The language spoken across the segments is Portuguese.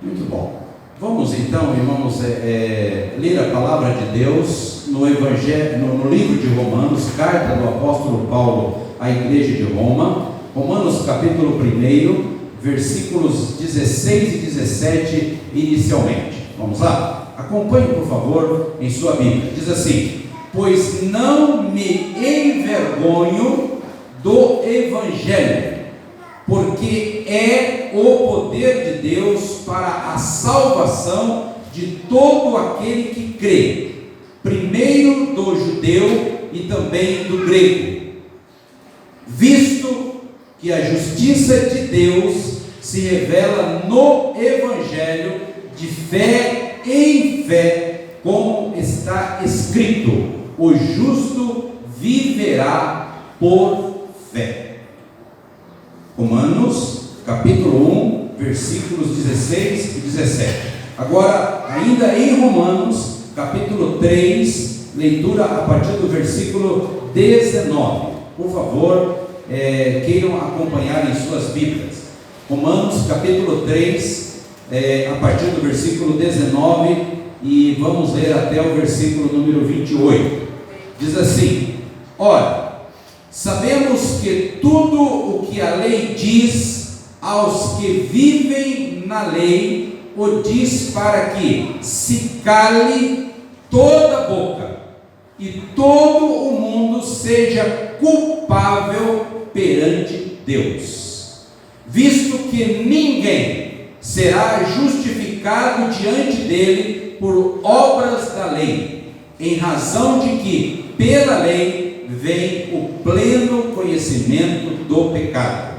Muito bom. Vamos então, irmãos, ler a palavra de Deus no Evangelho, no livro de Romanos, carta do apóstolo Paulo à igreja de Roma, Romanos capítulo 1, versículos 16 e 17 inicialmente. Vamos lá? Acompanhe, por favor, em sua Bíblia. Diz assim: pois não me envergonho do Evangelho, porque é o poder de Deus para a salvação de todo aquele que crê, primeiro do judeu e também do grego, visto que a justiça de Deus se revela no Evangelho de fé em fé, como está escrito: o justo viverá por fé. Romanos, capítulo 1, versículos 16 e 17. Agora, ainda em Romanos, capítulo 3, leitura a partir do versículo 19. Por favor, queiram acompanhar em suas Bíblias. Romanos, capítulo 3, a partir do versículo 19, e vamos ler até o versículo número 28. Diz assim: ora, sabemos que tudo o que a lei diz aos que vivem na lei, o diz para que se cale toda a boca e todo o mundo seja culpável perante Deus, visto que ninguém será justificado diante dele por obras da lei, em razão de que pela lei vem o pleno conhecimento do pecado.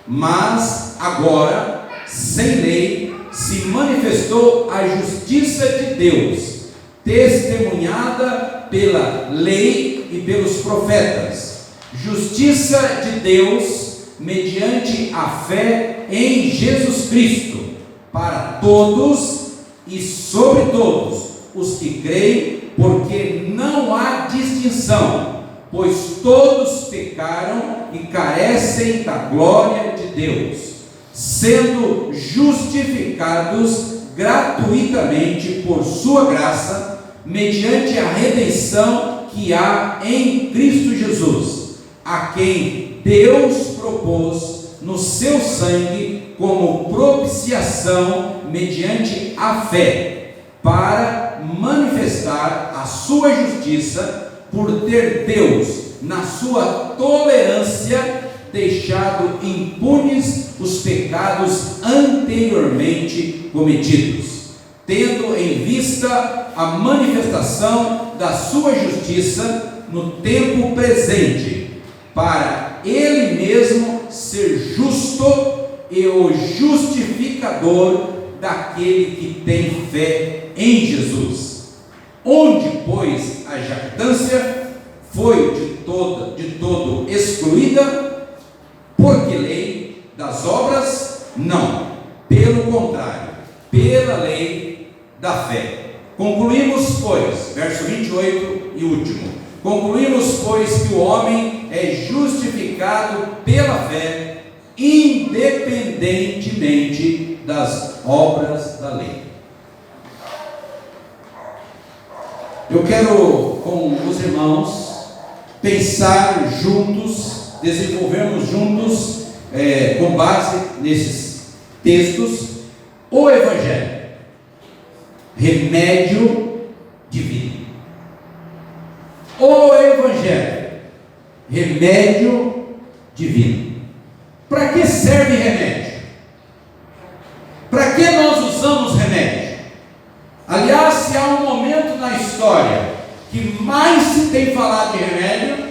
Mas agora, sem lei, se manifestou a justiça de Deus, testemunhada pela lei e pelos profetas, justiça de Deus mediante a fé em Jesus Cristo, para todos e sobre todos os que creem, porque não há distinção, pois todos pecaram e carecem da glória de Deus, sendo justificados gratuitamente por sua graça, mediante a redenção que há em Cristo Jesus, a quem Deus propôs no seu sangue como propiciação mediante a fé, para manifestar a sua justiça, por ter Deus, na sua tolerância, deixado impunes os pecados anteriormente cometidos, tendo em vista a manifestação da sua justiça no tempo presente, para Ele mesmo ser justo e o justificador daquele que tem fé em Jesus. Onde, pois, a jactância foi de todo excluída, porque lei das obras? Não, pelo contrário, pela lei da fé. Concluímos, pois, verso 28 e último: concluímos, pois, que o homem é justificado pela fé, independentemente das obras da lei. Eu quero, com os irmãos, pensar juntos, desenvolvermos juntos, com base nesses textos, o Evangelho, remédio divino. O Evangelho, remédio divino. Para que serve remédio? Para que nós usamos remédio? Aliás, se há um momento na história que mais se tem falado de remédio,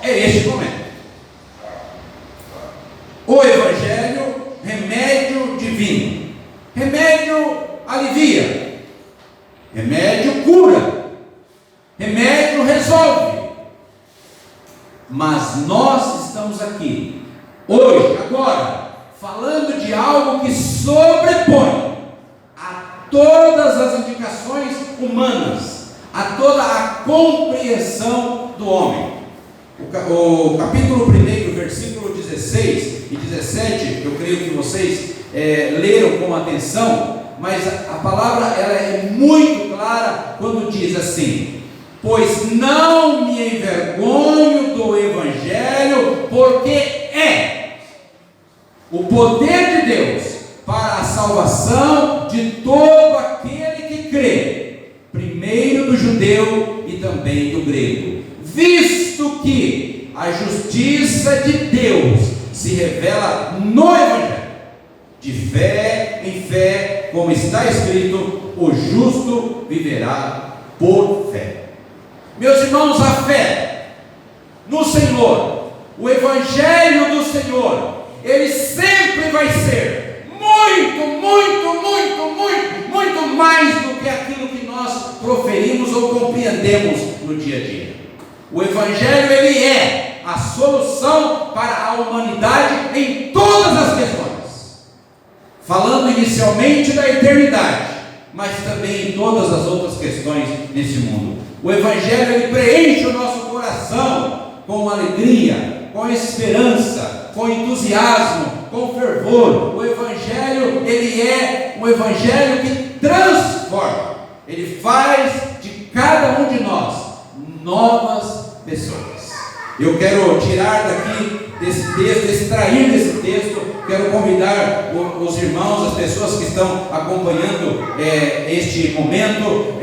é este momento. O Evangelho, remédio divino. Remédio alivia, remédio cura, remédio resolve. Mas nós estamos aqui, hoje, agora, falando de algo que sobrepõe a todas as indicações humanas, a toda a compreensão do homem. O capítulo 1, versículo 16 e 17, eu creio que vocês leram com atenção, mas a palavra ela é muito clara quando diz assim: pois não me envergonho do Evangelho, porque é o poder de Deus para a salvação de todo aquele que crê, primeiro do judeu e também do grego, visto que a justiça de Deus se revela no Evangelho, de fé em fé, como está escrito: o justo viverá por fé. Meus irmãos, a fé no Senhor, o Evangelho do Senhor, ele sempre vai ser muito mais do que aquilo que nós proferimos ou compreendemos no dia a dia. O Evangelho, ele é a solução para a humanidade em todas as questões, falando inicialmente da eternidade, mas também em todas as outras questões nesse mundo. O Evangelho, ele preenche o nosso coração com alegria, com esperança, com entusiasmo, com fervor. O Evangelho, ele é um Evangelho que transforma, ele faz de cada um de nós novas pessoas. Eu quero tirar daqui desse texto, extrair desse texto, quero convidar os irmãos, as pessoas que estão acompanhando este momento,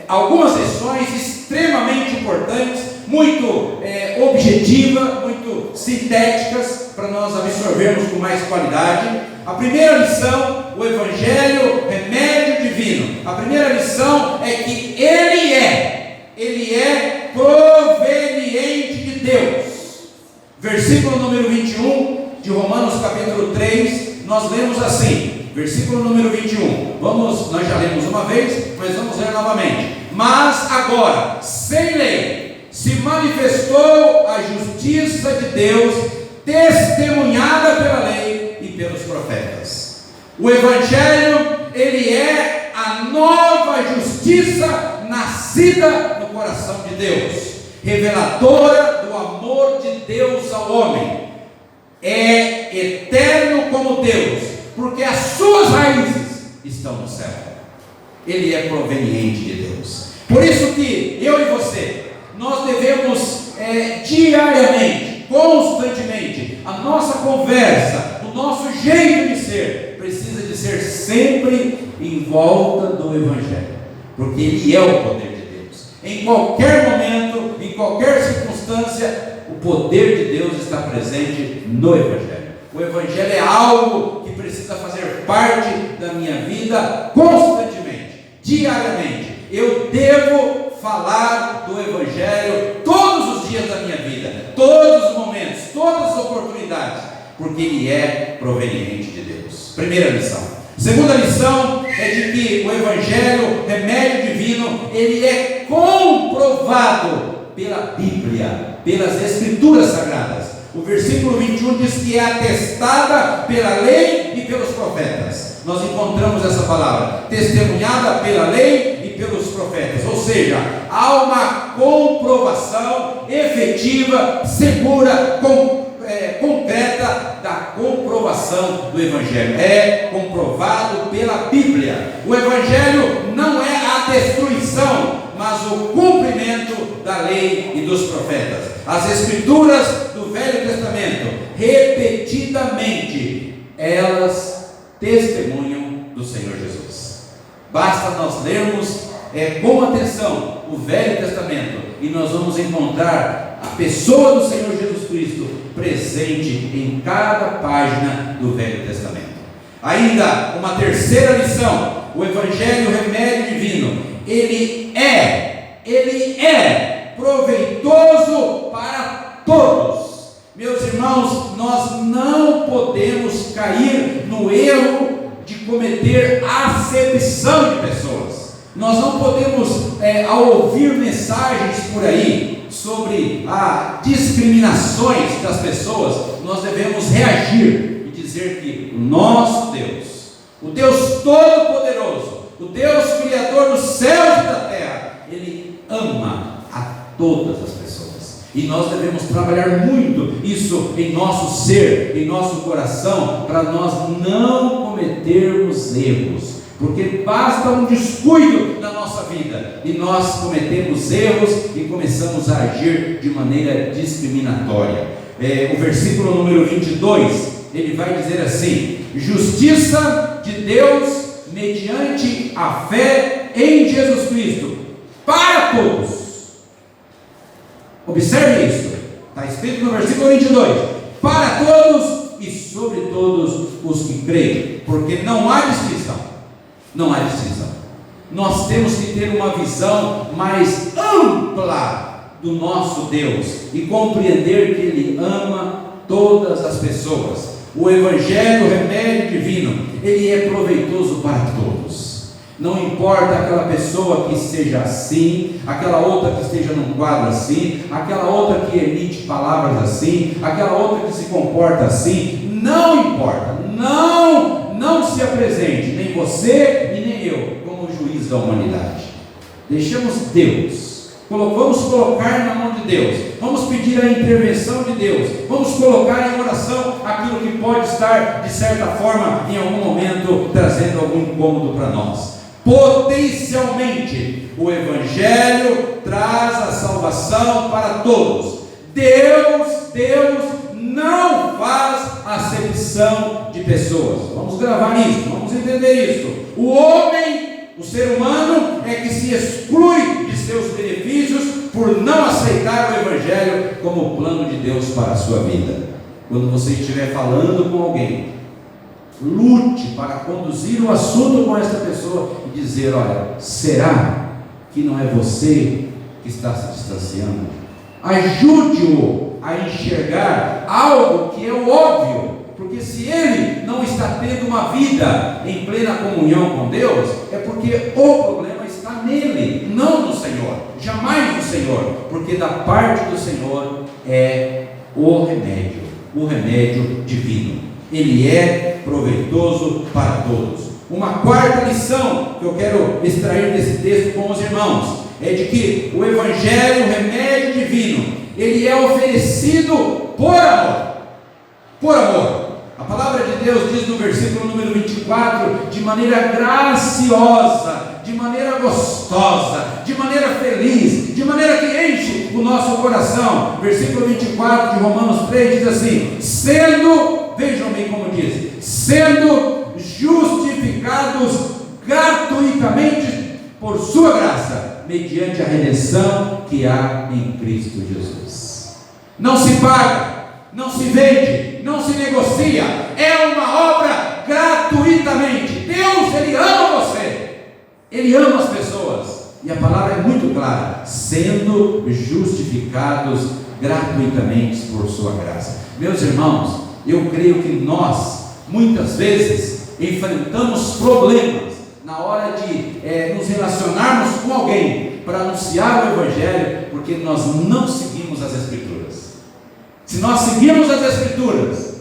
algumas lições extremamente importantes, muito objetivas, muito sintéticas, para nós absorvermos com mais qualidade. A primeira lição: o Evangelho, remédio divino. A primeira lição é que ele é proveniente de Deus. Versículo número 21 de Romanos capítulo 3, nós lemos assim, versículo número 21, nós já lemos uma vez, mas vamos ler novamente. Mas agora, sem lei, se manifestou a justiça de Deus, testemunhada pela lei e pelos profetas. O Evangelho, ele é a nova justiça nascida no coração de Deus, reveladora do amor de Deus ao homem. É eterno como Deus, porque as suas raízes estão no céu. Ele é proveniente de Deus. Por isso que eu e você, nós devemos diariamente, constantemente, a nossa conversa, o nosso jeito de ser, precisa de ser sempre em volta do Evangelho, porque ele é o poder de Deus. Em qualquer momento, em qualquer circunstância, o poder de Deus está presente no Evangelho. O Evangelho é algo que precisa fazer parte da minha vida constantemente, diariamente. Eu devo falar do Evangelho todos os dias da minha vida, todos os momentos, todas as oportunidades, porque ele é proveniente de Deus. Primeira lição. Segunda lição é de que o Evangelho, remédio divino, ele é comprovado pela Bíblia, pelas Escrituras Sagradas. O versículo 21 diz que é atestada pela lei e pelos profetas. Nós encontramos essa palavra, testemunhada pela lei e pelos profetas, ou seja, há uma comprovação efetiva, segura, concreta da comprovação do Evangelho. É comprovado pela Bíblia. O Evangelho não é a destruição, mas o cumprimento da lei e dos profetas. As Escrituras do Velho Testamento, repetidamente, elas testemunham do Senhor Jesus. Basta nós lermos com atenção o Velho Testamento e nós vamos encontrar a pessoa do Senhor Jesus Cristo presente em cada página do Velho Testamento. Ainda uma terceira lição: o Evangelho, remédio divino, ele é proveitoso para todos. Meus irmãos, nós não podemos cair no erro de cometer acepção de pessoas. Nós não podemos, ao ouvir mensagens por aí sobre discriminações das pessoas, nós devemos reagir e dizer que o nosso Deus, o Deus Todo-Poderoso, o Deus Criador dos céus e da terra, Ele ama a todas as pessoas. E nós devemos trabalhar muito isso em nosso ser, em nosso coração, para nós não cometermos erros. Porque basta um descuido na nossa vida e nós cometemos erros e começamos a agir de maneira discriminatória. O versículo número 22, ele vai dizer assim: justiça de Deus mediante a fé em Jesus Cristo, para todos. Observe isso, está escrito no versículo 22, para todos e sobre todos os que creem, porque não há distinção, não há distinção. Nós temos que ter uma visão mais ampla do nosso Deus e compreender que Ele ama todas as pessoas. O Evangelho, o remédio divino, ele é proveitoso para todos. Não importa aquela pessoa que esteja assim, aquela outra que esteja num quadro assim, aquela outra que emite palavras assim, aquela outra que se comporta assim, não importa, não se apresente, nem você e nem eu, como juiz da humanidade. Deixamos Deus, vamos colocar na mão de Deus, vamos pedir a intervenção de Deus, vamos colocar em oração aquilo que pode estar, de certa forma, em algum momento, trazendo algum incômodo para nós. Potencialmente, o Evangelho traz a salvação para todos. Deus não faz acepção de pessoas. Vamos gravar isso, vamos entender isso. O homem, o ser humano, é que se exclui de seus benefícios por não aceitar o Evangelho como o plano de Deus para a sua vida. Quando você estiver falando com alguém, lute para conduzir o assunto com esta pessoa e dizer: olha, será que não é você que está se distanciando? Ajude-o a enxergar algo que é óbvio, porque se ele não está tendo uma vida em plena comunhão com Deus, é porque o problema está nele, não no Senhor, jamais no Senhor, porque da parte do Senhor é o remédio divino. Ele é proveitoso para todos. Uma quarta lição que eu quero extrair desse texto com os irmãos é de que o Evangelho, o remédio divino, ele é oferecido por amor. Por amor. A palavra de Deus diz no versículo número 24, de maneira graciosa, de maneira gostosa, de maneira feliz, de maneira que enche o nosso coração. Versículo 24 de Romanos 3 diz assim: vejam bem como diz, sendo justificados gratuitamente por sua graça, mediante a redenção que há em Cristo Jesus. Não se paga, não se vende, não se negocia, é uma obra gratuitamente. Deus, Ele ama você, Ele ama as pessoas, e a palavra é muito clara: sendo justificados gratuitamente por sua graça. Meus irmãos, eu creio que nós, muitas vezes, enfrentamos problemas na hora de nos relacionarmos com alguém para anunciar o Evangelho, porque nós não seguimos as Escrituras. Se nós seguirmos as Escrituras,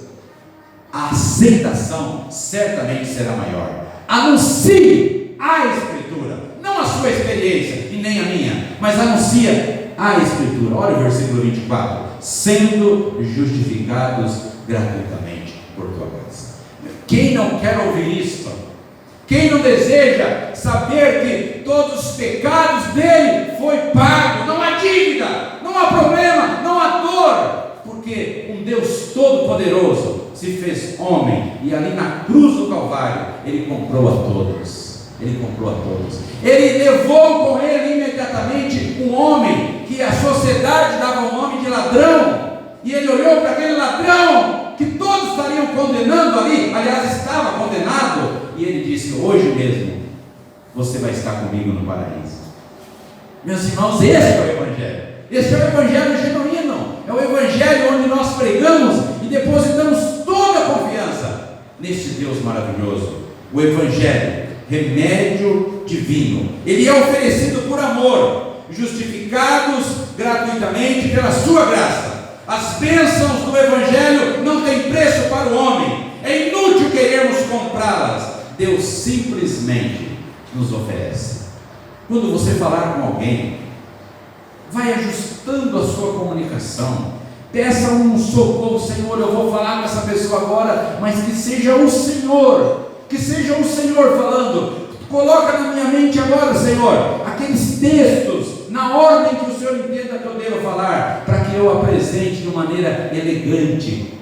a aceitação certamente será maior. Anuncie a Escritura, não a sua experiência e nem a minha, mas anuncia a Escritura. Olha o versículo 24: sendo justificados gratuitamente por tua graça. Quem não quer ouvir isso? Quem não deseja saber que todos os pecados dele foi pago? Não há dívida, não há problema, não há dor, porque um Deus todo-poderoso se fez homem e ali na cruz do Calvário Ele comprou a todos. Ele comprou a todos. Ele levou com ele imediatamente um homem que a sociedade dava o nome de ladrão, e ele olhou para aquele ladrão que todos estariam condenando ali, aliás estava condenado, e ele disse: hoje mesmo você vai estar comigo no paraíso. Meus irmãos, esse é o Evangelho. Esse é o Evangelho genuíno. É o Evangelho onde nós pregamos e depositamos toda a confiança neste Deus maravilhoso. O Evangelho, remédio divino, ele é oferecido por amor, justificados gratuitamente pela sua graça. As bênçãos do Evangelho não têm preço para o homem, é inútil querermos comprá-las. Deus simplesmente nos oferece. Quando você falar com alguém, vai ajustando a sua comunicação. Peça um socorro, Senhor, eu vou falar com essa pessoa agora, mas que seja o Senhor falando. Coloca na minha mente agora, Senhor, aqueles textos, na ordem que o Senhor entenda que eu devo falar, para que eu apresente de maneira elegante,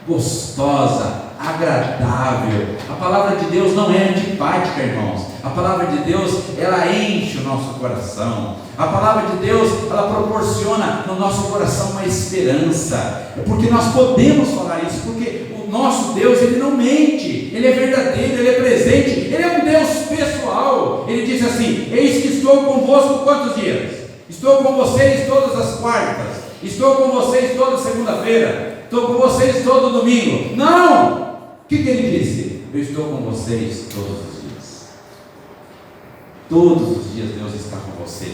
gostosa, agradável. A palavra de Deus não é antipática, irmãos. A palavra de Deus, ela enche o nosso coração. A palavra de Deus, ela proporciona no nosso coração uma esperança. É porque nós podemos falar isso, porque o nosso Deus, ele não mente, ele é verdadeiro, ele é presente, ele é um Deus pessoal. Ele diz assim: eis que estou convosco quantos dias? Estou com vocês todas as quartas, estou com vocês toda segunda-feira, estou com vocês todo domingo. Não! O que ele disse? Eu estou com vocês todos os dias. Todos os dias Deus está com você.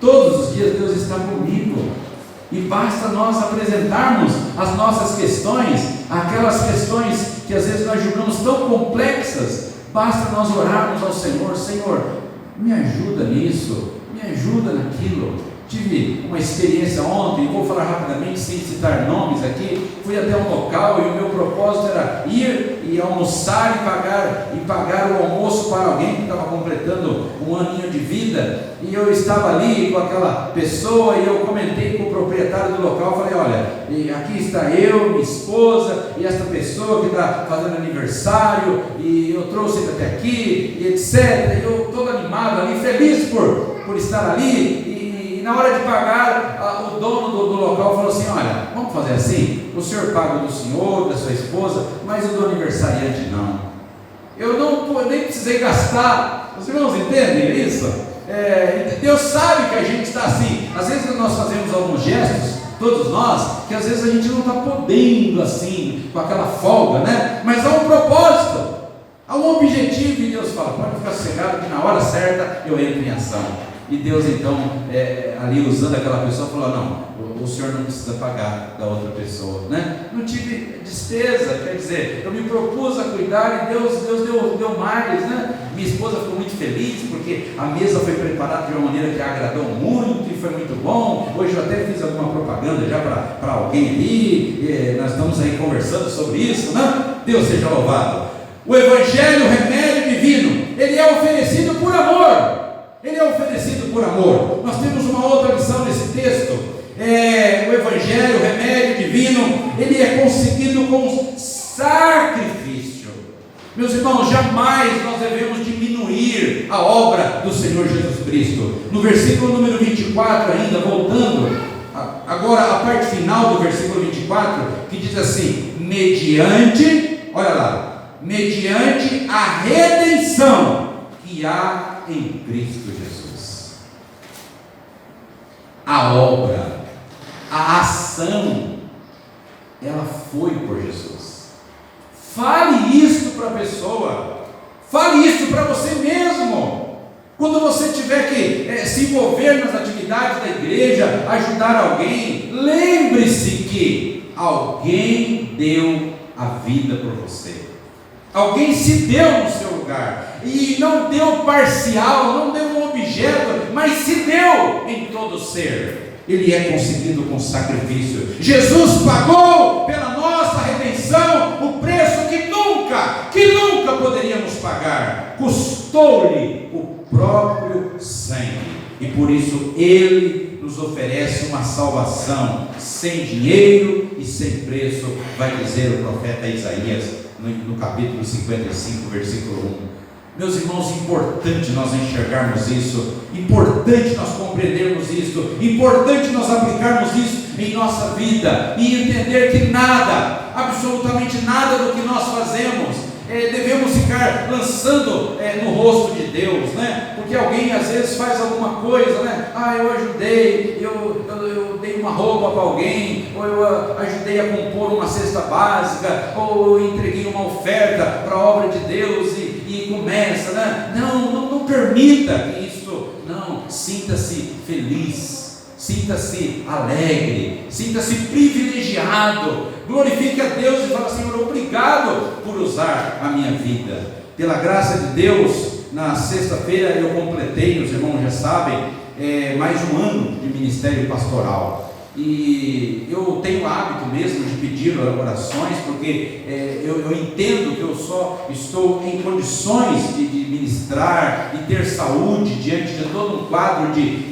Todos os dias Deus está comigo. E basta nós apresentarmos as nossas questões, aquelas questões que às vezes nós julgamos tão complexas. Basta nós orarmos ao Senhor: Senhor, me ajuda nisso, me ajuda naquilo. Tive uma experiência ontem, vou falar rapidamente, sem citar nomes aqui. Fui até um local e o meu propósito era ir e almoçar e pagar o almoço para alguém que estava completando um aninho de vida. E eu estava ali com aquela pessoa e eu comentei com o proprietário do local. Falei: olha, aqui está eu, minha esposa e esta pessoa que está fazendo aniversário, e eu trouxe ele até aqui, e etc. E eu todo animado ali, feliz por estar ali. E na hora de pagar, o dono do local falou assim: olha, vamos fazer assim, o senhor paga o do senhor, da sua esposa, mas o do aniversariante não. Eu nem precisei gastar. Os irmãos entendem isso? Deus sabe que a gente está assim. Às vezes nós fazemos alguns gestos, todos nós, que às vezes a gente não está podendo assim, com aquela folga, né? Mas há um propósito, há um objetivo, e Deus fala: pode ficar sossegado que na hora certa eu entro em ação. E Deus então, ali usando aquela pessoa, falou: não, o senhor não precisa pagar da outra pessoa, né? Não tive despesa, quer dizer, eu me propus a cuidar e Deus deu mais, né? Minha esposa ficou muito feliz porque a mesa foi preparada de uma maneira que agradou muito e foi muito bom. Hoje eu até fiz alguma propaganda já para alguém ali, nós estamos aí conversando sobre isso, né? Deus seja louvado. O Evangelho, o remédio divino, ele é oferecido por amor. Ele é oferecido por amor. Nós temos uma outra lição nesse texto. O Evangelho, o remédio divino, ele é conseguido com sacrifício. Meus irmãos, jamais nós devemos diminuir a obra do Senhor Jesus Cristo. No versículo número 24 ainda, voltando, agora a parte final do versículo 24, que diz assim: mediante, olha lá, mediante a redenção que há em Cristo Jesus. A obra, a ação, ela foi por Jesus. Fale isso para a pessoa, fale isso para você mesmo. Quando você tiver que se envolver nas atividades da igreja, ajudar alguém, lembre-se que alguém deu a vida por você. Alguém se deu no seu lugar, e não deu parcial, não deu um objeto, mas se deu em todo o ser. Ele é conseguido com sacrifício. Jesus pagou pela nossa redenção o preço que nunca poderíamos pagar. Custou-lhe o próprio sangue, e por isso Ele nos oferece uma salvação sem dinheiro e sem preço, vai dizer o profeta Isaías no capítulo 55, versículo 1. Meus irmãos, importante nós enxergarmos isso, importante nós compreendermos isso, importante nós aplicarmos isso em nossa vida e entender que nada, absolutamente nada do que nós fazemos devemos ficar lançando no rosto de Deus, né? Porque alguém às vezes faz alguma coisa, né? Eu ajudei, eu dei uma roupa para alguém, ou eu ajudei a compor uma cesta básica, ou eu entreguei uma oferta para a obra de Deus e começa, né? Não permita isso, não, sinta-se feliz, sinta-se alegre, sinta-se privilegiado, glorifique a Deus e fala: Senhor, obrigado por usar a minha vida. Pela graça de Deus, na sexta-feira eu completei, os irmãos já sabem, mais um ano de ministério pastoral. E eu tenho o hábito mesmo de pedir orações, porque eu entendo que eu só estou em condições de ministrar e ter saúde diante de todo um quadro de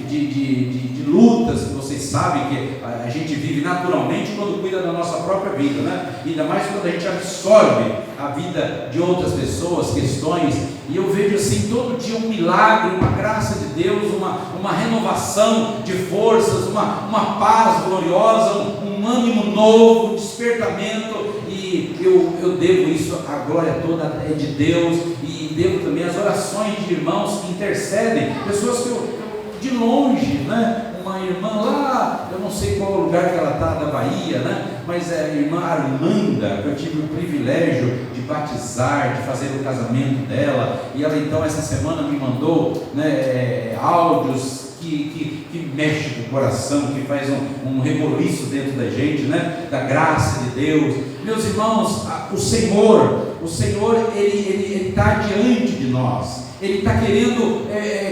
lutas que vocês sabem que a gente vive naturalmente quando cuida da nossa própria vida, né? Ainda mais quando a gente absorve a vida de outras pessoas, questões, e eu vejo assim todo dia um milagre, uma graça de Deus, uma renovação de forças, uma paz gloriosa, um ânimo novo, um despertamento, e eu devo isso, a glória toda é de Deus, e devo também as orações de irmãos que intercedem, pessoas que eu de longe, né? Uma irmã lá, eu não sei qual lugar que ela está da Bahia, né? Mas é a irmã Armanda, que eu tive o privilégio de batizar, de fazer o casamento dela, e ela então essa semana me mandou, né, áudios que mexe com o coração, que faz um reboliço dentro da gente, né? Da graça de Deus. Meus irmãos, o Senhor, Ele está diante de nós. Ele está querendo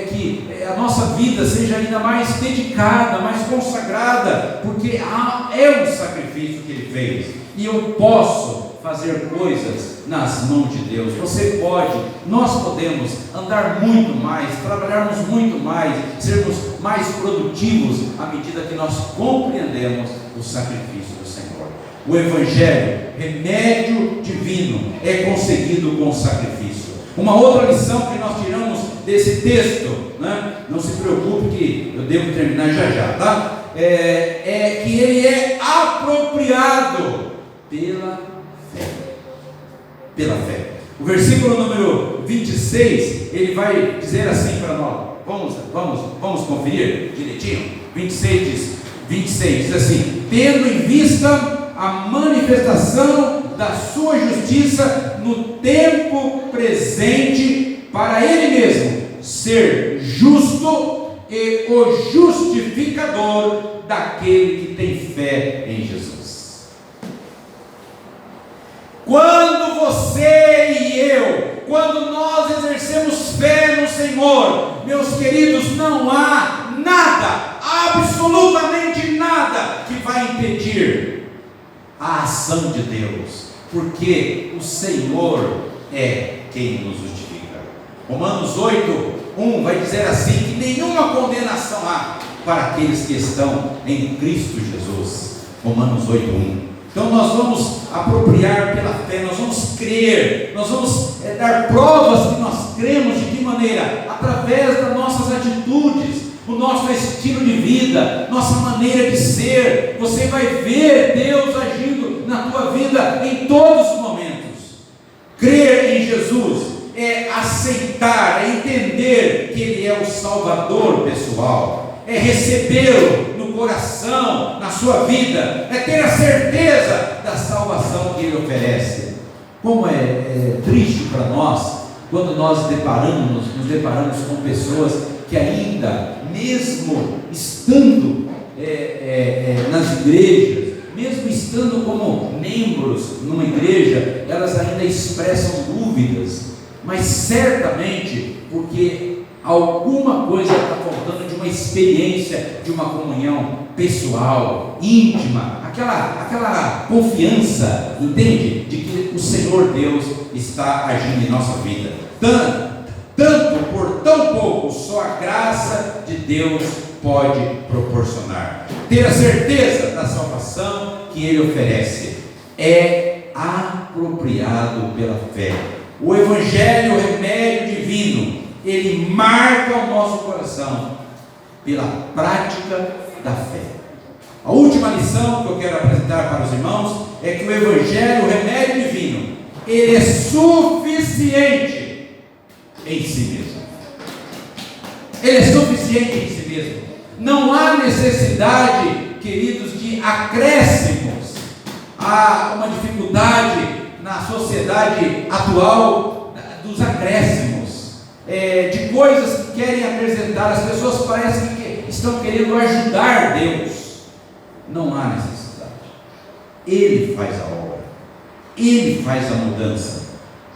que a nossa vida seja ainda mais dedicada, mais consagrada, porque é um sacrifício que Ele fez, e eu posso fazer coisas nas mãos de Deus. Você pode, nós podemos andar muito mais, trabalharmos muito mais, sermos mais produtivos à medida que nós compreendemos o sacrifício do Senhor. O Evangelho, remédio divino, é conseguido com sacrifício. Uma outra lição que nós tiramos desse texto, né? Não se preocupe que eu devo terminar já, tá? É que ele é apropriado pela fé. Pela fé. O versículo número 26, ele vai dizer assim para nós. Vamos conferir direitinho? 26 diz assim: tendo em vista a manifestação da sua justiça no tempo presente, para Ele mesmo ser justo e o justificador daquele que tem fé em Jesus. Quando você e eu, quando nós exercemos fé no Senhor, meus queridos, não há nada, absolutamente nada, que vai impedir a ação de Deus, porque o Senhor é quem nos justifica. Romanos 8:1 vai dizer assim, que nenhuma condenação há para aqueles que estão em Cristo Jesus. Romanos 8:1. Então nós vamos apropriar pela fé, nós vamos crer, nós vamos dar provas que nós cremos. De que maneira? Através das nossas atitudes, o nosso estilo de vida, nossa maneira de ser. Você vai ver Deus agindo na tua vida em todos os momentos. Crer em Jesus é aceitar, é entender que Ele é o Salvador pessoal, é recebê-lo no coração, na sua vida, é ter a certeza da salvação que Ele oferece. Como é triste para nós quando nós nos deparamos com pessoas que ainda, mesmo estando nas igrejas, mesmo estando como membros numa igreja, elas ainda expressam dúvidas, mas certamente porque alguma coisa está faltando de uma experiência, de uma comunhão pessoal, íntima, aquela confiança, entende? De que o Senhor Deus está agindo em nossa vida. Tanto por tão pouco, só a graça de Deus pode proporcionar. Ter a certeza da salvação que Ele oferece é apropriado pela fé. O Evangelho, o remédio divino, ele marca o nosso coração pela prática da fé. A última lição que eu quero apresentar para os irmãos é que o Evangelho, o remédio divino, ele é suficiente em si mesmo. Ele é suficiente em si mesmo. Não há necessidade, queridos, de acréscimos. Há uma dificuldade na sociedade atual dos acréscimos, de coisas que querem apresentar. As pessoas parecem que estão querendo ajudar Deus. Não há necessidade. Ele faz a obra, Ele faz a mudança.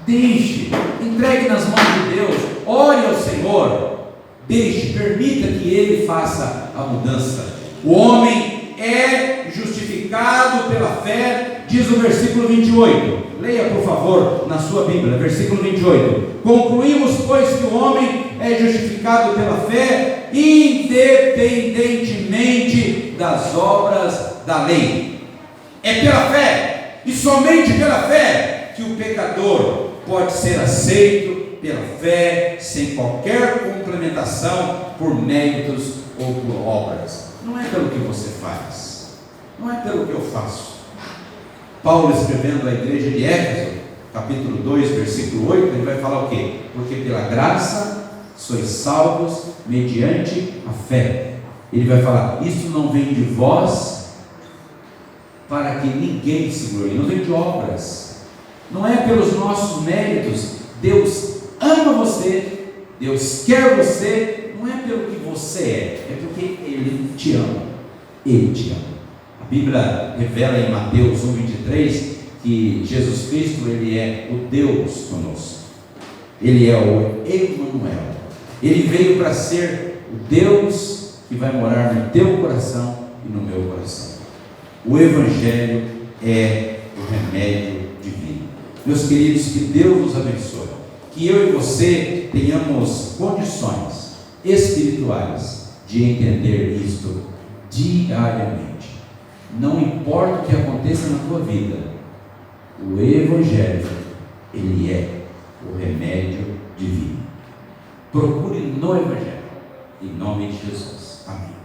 Deixe, entregue nas mãos de Deus, ore ao Senhor, permita que Ele faça a mudança. O homem é justificado pela fé, diz o versículo 28. Leia, por favor, na sua Bíblia, versículo 28. Concluímos, pois, que o homem é justificado pela fé, independentemente das obras da lei. É pela fé, e somente pela fé, que o pecador pode ser aceito pela fé, sem qualquer complementação por méritos ou por obras. Não é pelo que você faz, não é pelo que eu faço. Paulo, escrevendo à igreja de Éfeso, capítulo 2, versículo 8, ele vai falar o quê? Porque pela graça sois salvos mediante a fé. Ele vai falar, isso não vem de vós para que ninguém se glorie, não vem de obras, não é pelos nossos méritos. Deus ama você, Deus quer você, não é pelo que você é porque Ele te ama, Ele te ama. A Bíblia revela em Mateus 1,23 que Jesus Cristo, Ele é o Deus conosco, Ele é o Emanuel, Ele veio para ser o Deus que vai morar no teu coração e no meu coração. O Evangelho é o remédio divino. Meus queridos, que Deus nos abençoe, que eu e você tenhamos condições espirituais de entender isto diariamente. Não importa o que aconteça na tua vida, o Evangelho, ele é o remédio divino. Procure no Evangelho, em nome de Jesus. Amém.